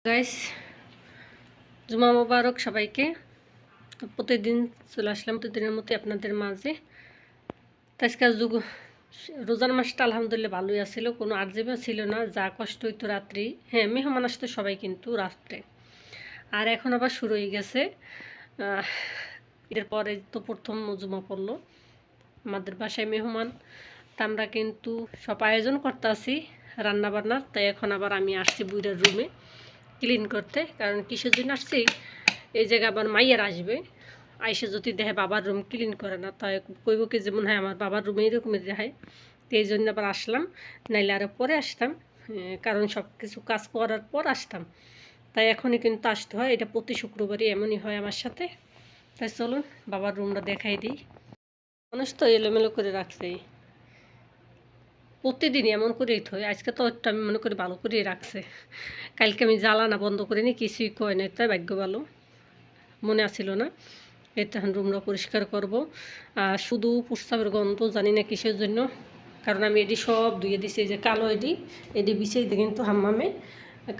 Guys, জুমা মোবারক সবাইকে। তো প্রতিদিন চলে আসলাম প্রতিদিনের মতো আপনাদের মাঝে। তো আজকে রোজার মাসটা আলহামদুলিল্লাহ ভালোই আসছিল, কোনো আর্জেবা ছিল না। যা কষ্ট হইতো রাত্রি, হ্যাঁ মেহমান আসতো সবাই কিন্তু রাত্রে। আর এখন আবার শুরু হয়ে গেছে এর পরে তো প্রথম জুমা পড়লো আমাদের বাসায় মেহমান। তা আমরা কিন্তু সব আয়োজন করতে আসি রান্নাবান্নার। তাই এখন আবার আমি আসছি বুইরার রুমে ক্লিন করতে। কারণ কিসের জন্য আসছি, এই জায়গায় আবার মাইয়ার আসবে, আইসে যদি দেখে বাবার রুম ক্লিন করে না, তাই কইব কি যে মনে হয় আমার বাবার রুমে এরকমই দেখায়। তো এই জন্য আবার আসলাম, নাইলে আরও পরে আসতাম, কারণ সব কিছু কাজ করার পর আসতাম। তাই এখনই কিন্তু আসতে হয়, এটা প্রতি শুক্রবারই এমনই হয় আমার সাথে। তাই চলুন বাবার রুমটা দেখাই দিই। মানুষ তো এলোমেলো করে রাখছে, প্রতিদিনই এমন করেই থই। আজকে তো ওটা আমি মনে করি ভালো করেই রাখছে। কালকে আমি জ্বালানা বন্ধ করিনি, কিছুই কয় নাই, তাই ভাগ্য ভালো, মনে আসছিল না। এই তখন রুমটা পরিষ্কার করব। আর শুধু প্রস্রাবের গন্ধ, জানি না কিসের জন্য। কারণ আমি এটি সব ধুয়ে দিছি, এই যে কালো এটি বিছিয়ে দিই কিন্তু হাম্মামে।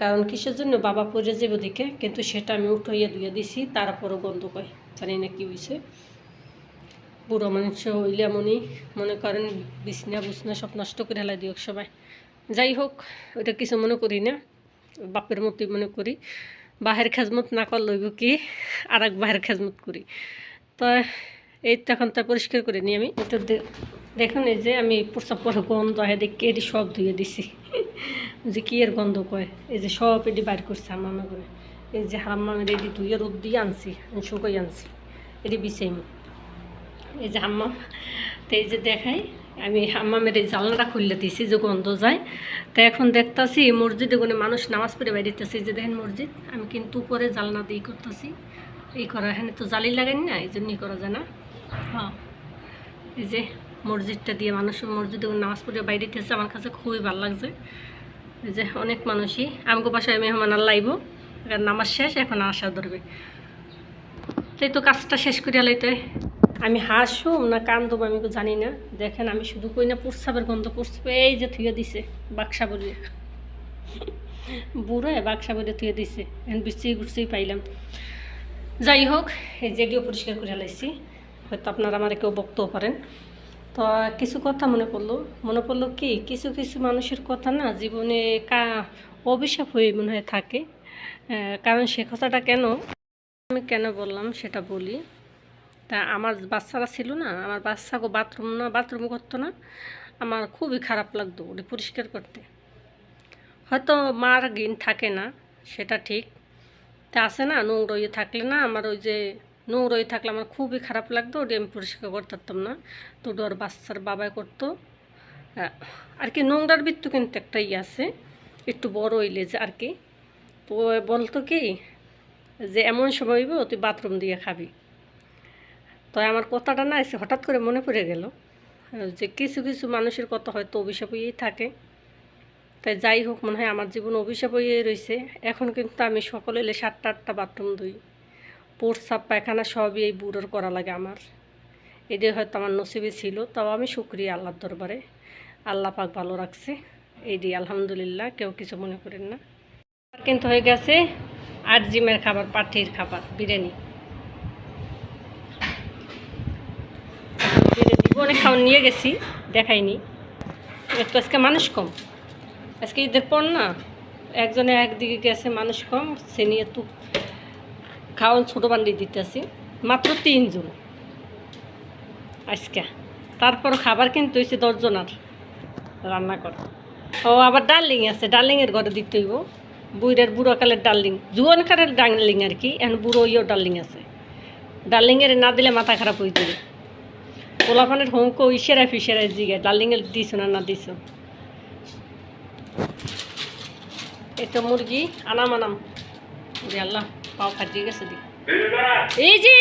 কারণ কিসের জন্য বাবা পরে যাবে দিকে, কিন্তু সেটা আমি উঠাইয়া ধুয়ে দিছি, তারপরও গন্ধ কয়, জানি না কী হয়েছে। বুড়ো মানুষ হইলে এমনই, মনে করেন বিছনা বুছনা সব নষ্ট করে হেলাই দিও সবাই। যাই হোক, ওইটা কিছু মনে করি না, বাপের মতোই মনে করি। বাহের খেজমত না কর লইব কি, আর এক বাহের খেজমত করি। তো এই তো এখন তা পরিষ্কার করে নিই আমি। তো দেখুন এই যে আমি প্রস্রাব পরে গন্ধ হয় দেখি, এটি সব ধুয়ে দিছি। যে কি এর গন্ধ কয়, এই যে সব এটি বাইর করছে হাম্মামে করে। এই যে হাম্মামের এটি ধুয়ে রোদ দিয়ে আনছি, শুকাই আনছি, এটি বিছাইমি। এই যে হাম্মাম, তো এই যে দেখাই আমি হাম্মামের এই জানলাটা খুললে দিয়েছি যে গন্ধ যায়। তো এখন দেখতেছি মসজিদে কোনো মানুষ নামাজ পড়ে বেরিয়েতেছি, যে দেখেন মসজিদ। আমি কিন্তু উপরে জানলা দিয়ে করতেছি, এই করা এখানে তো জালি লাগাই না, এই জন্যই করা যায় না। হ্যাঁ, এই যে মসজিদটা দিয়ে মানুষ মসজিদে নামাজ পড়ে বাইরেতেছে, আমার কাছে খুবই ভালো লাগছে। এই যে অনেক মানুষই আমগো বাসায় মেহমান আল্লাইব, নামাজ শেষ, এখন আসা ধরবে। তাই তো কাজটা শেষ করে লাইতে আমি হাসুম না কান্দব আমি তো জানি না। দেখেন আমি শুধু কই না প্রস্রাবের গন্ধ, প্রস্রাব এই যে থুয়ে দিছে বাক্সা বলিয়ে, বুড়ো বাক্সা বলে থুয়ে দিছে, এখন গুছিয়ে পাইলাম। যাই হোক, এই জেডিও পরিষ্কার করে লাইছি, হয়তো আপনারা আমার কেউ বকতেও পারেন। তো কিছু কথা মনে পড়লো কি, কিছু কিছু মানুষের কথা না জীবনে অভিশাপ হয়ে মনে হয় থাকে। কারণ সে কথাটা আমি কেন বললাম সেটা বলি। তা আমার বাচ্চারা ছিল না, আমার বাচ্চাকে বাথরুম করতো না, আমার খুবই খারাপ লাগতো ওটা পরিষ্কার করতে। হয়তো মার গিন থাকে না, সেটা ঠিক। তা আছে না, নোংরা থাকলে না, আমার ওই যে নোংরা থাকলে আমার খুবই খারাপ লাগতো, ওটা আমি পরিষ্কার করতে পারতাম না। তো ওটা ওর বাচ্চার বাবাই করতো আর কি। নোংরার ভিত্তি কিন্তু একটা আছে, একটু বড় হইলে যে আর কি। তো বলতো কি যে এমন সময় হইব তুই বাথরুম দিয়ে খাবি। তো আমার কথাটা না এসে হঠাৎ করে মনে পড়ে গেল যে কিছু কিছু মানুষের কথা হয়তো অভিশাপ হয়েই থাকে। তাই যাই হোক, মনে হয় আমার জীবন অভিশাপ হয়ে রয়েছে। এখন কিন্তু আমি সকলে এলে 7-8টা বাথরুম ধুই, প্রস্রাব পায়খানা সবই এই বুড়োর করা লাগে আমার। এটাই হয়তো আমার নসিবে ছিল। তাও আমি শুকরিয়া আল্লাহর দরবারে, আল্লাহ পাক ভালো রাখছে, এইটি আলহামদুলিল্লাহ, কেউ কিছু মনে করেন না। কিন্তু হয়ে গেছে 8 জিমের খাবার, পাঠির খাবার, বিরিয়ানি। অনেক খাওয়ান নিয়ে গেছি, দেখাইনি। একটু আজকে মানুষ কম, আজকে ঈদের পর না, একজনে একদিকে গেছে, মানুষ কম, সে নিয়ে তো খাওয়ান ছোটো বান্ডি দিতেছি, মাত্র 3 জন আজকে। তারপর খাবার কিন্তু হয়েছে 10 জনার রান্না করে। ও আবার ডার্লিং আছে, ডার্লিংয়ের ঘরে দিতে হইব। বুড়োকালের ডার্লিং, জুয়ানকারের ডার্লিং আর কি, এখন বুড়ো ইয়েও ডার্লিং আছে। ডার্লিংয়ের না দিলে মাথা খারাপ হয়ে যাবে। পোলাপানের হোমকো ইশারায় ফিসারায় জিগে ডার্লিংয়ের দিছ না দিছ। এটা মুরগি আনাম আনাম, আল্লাহ পাও ফাটিয়ে গেছে দি। এই যে